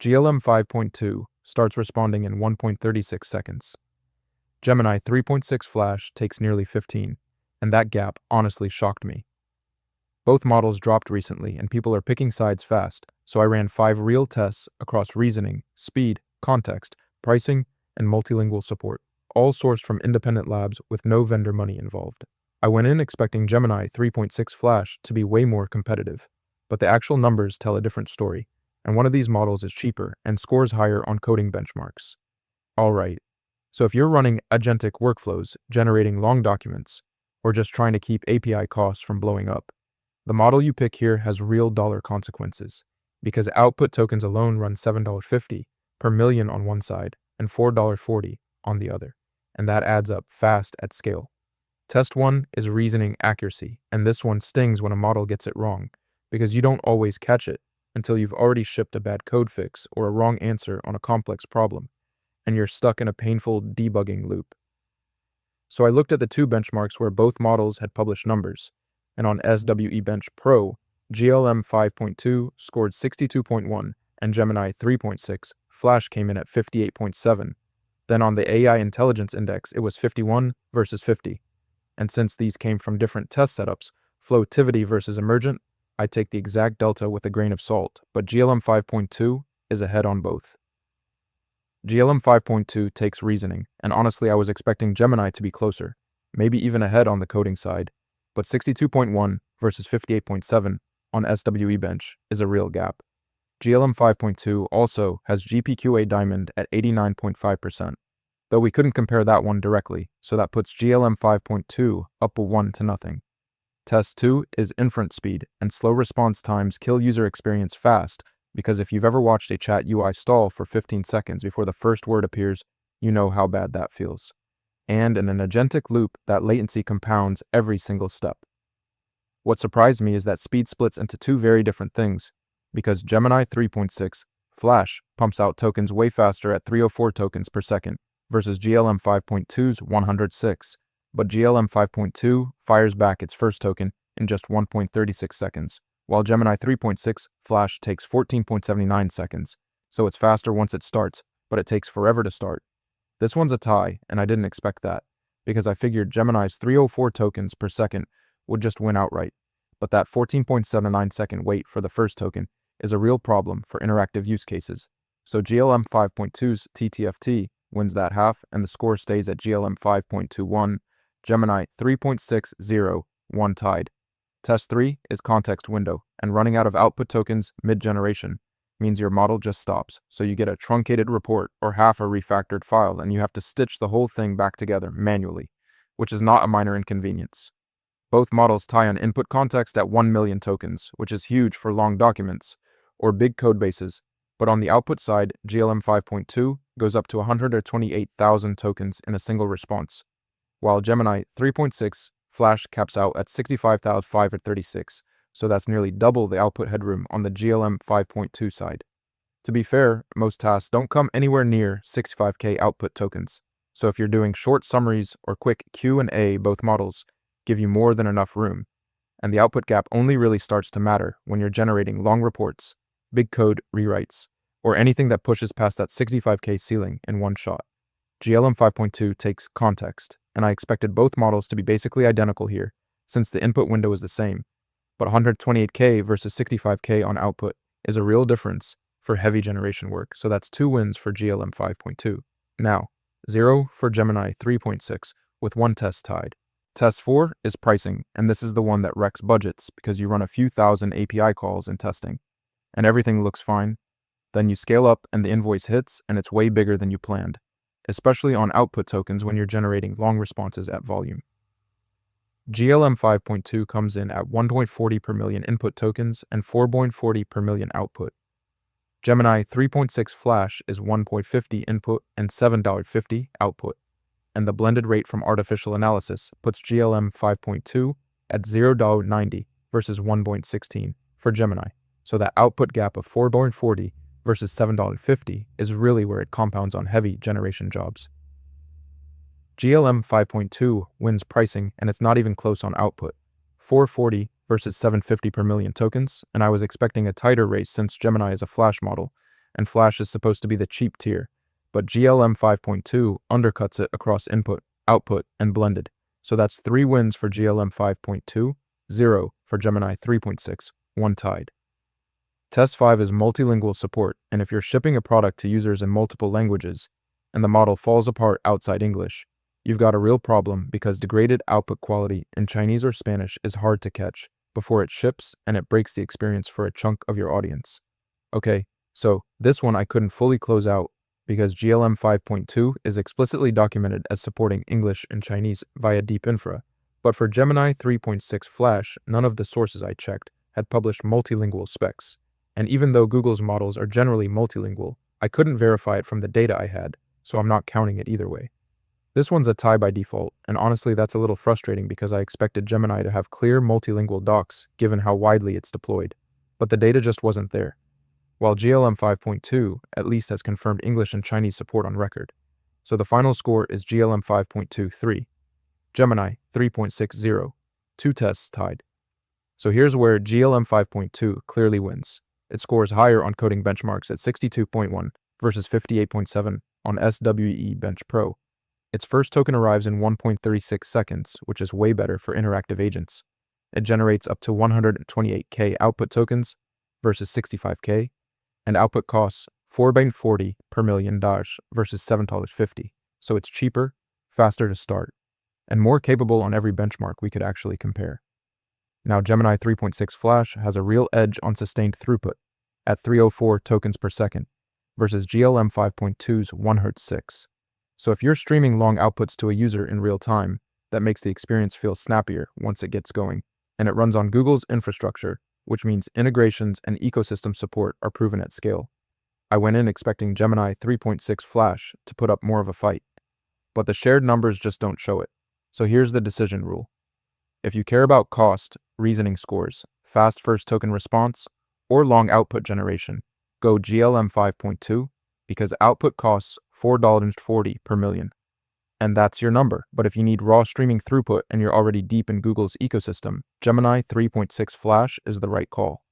GLM 5.2 starts responding in 1.36 seconds. Gemini 3.6 Flash takes nearly 15, and that gap honestly shocked me. Both models dropped recently, and people are picking sides fast, so I ran 5 real tests across reasoning, speed, context, pricing, and multilingual support, all sourced from independent labs with no vendor money involved. I went in expecting Gemini 3.6 Flash to be way more competitive, but the actual numbers tell a different story, and one of these models is cheaper and scores higher on coding benchmarks. Alright, so if you're running agentic workflows, generating long documents, or just trying to keep API costs from blowing up, the model you pick here has real dollar consequences, because output tokens alone run $7.50 per million on one side and $4.40 on the other, and that adds up fast at scale. Test 1 is reasoning accuracy, and this one stings when a model gets it wrong, because you don't always catch it until you've already shipped a bad code fix or a wrong answer on a complex problem, and you're stuck in a painful debugging loop. So I looked at the 2 benchmarks where both models had published numbers, and on SWE Bench Pro, GLM 5.2 scored 62.1 and Gemini 3.6 Flash came in at 58.7. Then on the AI Intelligence Index, it was 51 versus 50. And since these came from different test setups, floativity versus emergent, I take the exact delta with a grain of salt, but GLM 5.2 is ahead on both. GLM 5.2 takes reasoning, and honestly I was expecting Gemini to be closer, maybe even ahead on the coding side, but 62.1 versus 58.7 on SWE Bench is a real gap. GLM 5.2 also has GPQA Diamond at 89.5%, though we couldn't compare that one directly, so that puts GLM 5.2 up 1-0. Test 2 is inference speed, and slow response times kill user experience fast, because if you've ever watched a chat UI stall for 15 seconds before the first word appears, you know how bad that feels. And in an agentic loop, that latency compounds every single step. What surprised me is that speed splits into 2 very different things, because Gemini 3.6 Flash pumps out tokens way faster at 304 tokens per second versus GLM 5.2's 106, but GLM 5.2 fires back its first token in just 1.36 seconds, while Gemini 3.6 Flash takes 14.79 seconds, so it's faster once it starts, but it takes forever to start. This one's a tie, and I didn't expect that, because I figured Gemini's 304 tokens per second would just win outright, but that 14.79 second wait for the first token is a real problem for interactive use cases. So GLM 5.2's TTFT wins that half, and the score stays at GLM 5.21, Gemini 3.60, 1 tied. Test 3 is context window, and running out of output tokens mid-generation means your model just stops, so you get a truncated report or half a refactored file, and you have to stitch the whole thing back together manually, which is not a minor inconvenience. Both models tie on input context at 1 million tokens, which is huge for long documents or big code bases, but on the output side, GLM 5.2 goes up to 128,000 tokens in a single response, while Gemini 3.6 Flash caps out at 65,536, so that's nearly double the output headroom on the GLM 5.2 side. To be fair, most tasks don't come anywhere near 65K output tokens, so if you're doing short summaries or quick Q&A, both models give you more than enough room, and the output gap only really starts to matter when you're generating long reports, big code rewrites, or anything that pushes past that 65K ceiling in one shot. GLM 5.2 takes context, and I expected both models to be basically identical here, since the input window is the same, but 128K versus 65K on output is a real difference for heavy generation work, so that's 2 wins for GLM 5.2. Now, 0 for Gemini 3.6, with 1 test tied. Test 4 is pricing, and this is the one that wrecks budgets because you run a few thousand API calls in testing, and everything looks fine. Then you scale up and the invoice hits, and it's way bigger than you planned, especially on output tokens when you're generating long responses at volume. GLM 5.2 comes in at 1.40 per million input tokens and 4.40 per million output. Gemini 3.6 Flash is 1.50 input and $7.50 output, and the blended rate from artificial analysis puts GLM 5.2 at $0.90 versus 1.16 for Gemini, so that output gap of 4.40 versus $7.50 is really where it compounds on heavy generation jobs. GLM 5.2 wins pricing, and it's not even close on output, 440 versus 750 per million tokens, and I was expecting a tighter race since Gemini is a Flash model, and Flash is supposed to be the cheap tier, but GLM 5.2 undercuts it across input, output, and blended. So that's 3 wins for GLM 5.2, 0 for Gemini 3.6, 1 tied. Test 5 is multilingual support, and if you're shipping a product to users in multiple languages, and the model falls apart outside English, you've got a real problem because degraded output quality in Chinese or Spanish is hard to catch before it ships, and it breaks the experience for a chunk of your audience. Okay, so this one I couldn't fully close out because GLM 5.2 is explicitly documented as supporting English and Chinese via Deep Infra, but for Gemini 3.6 Flash, none of the sources I checked had published multilingual specs. And even though Google's models are generally multilingual, I couldn't verify it from the data I had, so I'm not counting it either way. This one's a tie by default, and honestly that's a little frustrating because I expected Gemini to have clear multilingual docs given how widely it's deployed, but the data just wasn't there. While GLM 5.2 at least has confirmed English and Chinese support on record. So the final score is GLM 5.23, Gemini 3.60, 2 tests tied. So here's where GLM 5.2 clearly wins. It scores higher on coding benchmarks at 62.1 versus 58.7 on SWE Bench Pro. Its first token arrives in 1.36 seconds, which is way better for interactive agents. It generates up to 128K output tokens versus 65K, and output costs $4.40 per million versus $7.50. So it's cheaper, faster to start, and more capable on every benchmark we could actually compare. Now Gemini 3.6 Flash has a real edge on sustained throughput at 304 tokens per second versus GLM 5.2's 1Hz. So if you're streaming long outputs to a user in real time, that makes the experience feel snappier once it gets going, and it runs on Google's infrastructure, which means integrations and ecosystem support are proven at scale. I went in expecting Gemini 3.6 Flash to put up more of a fight, but the shared numbers just don't show it. So here's the decision rule. If you care about cost, reasoning scores, fast first token response, or long output generation, go GLM 5.2 because output costs $4.40 per million. And that's your number. But if you need raw streaming throughput and you're already deep in Google's ecosystem, Gemini 3.6 Flash is the right call.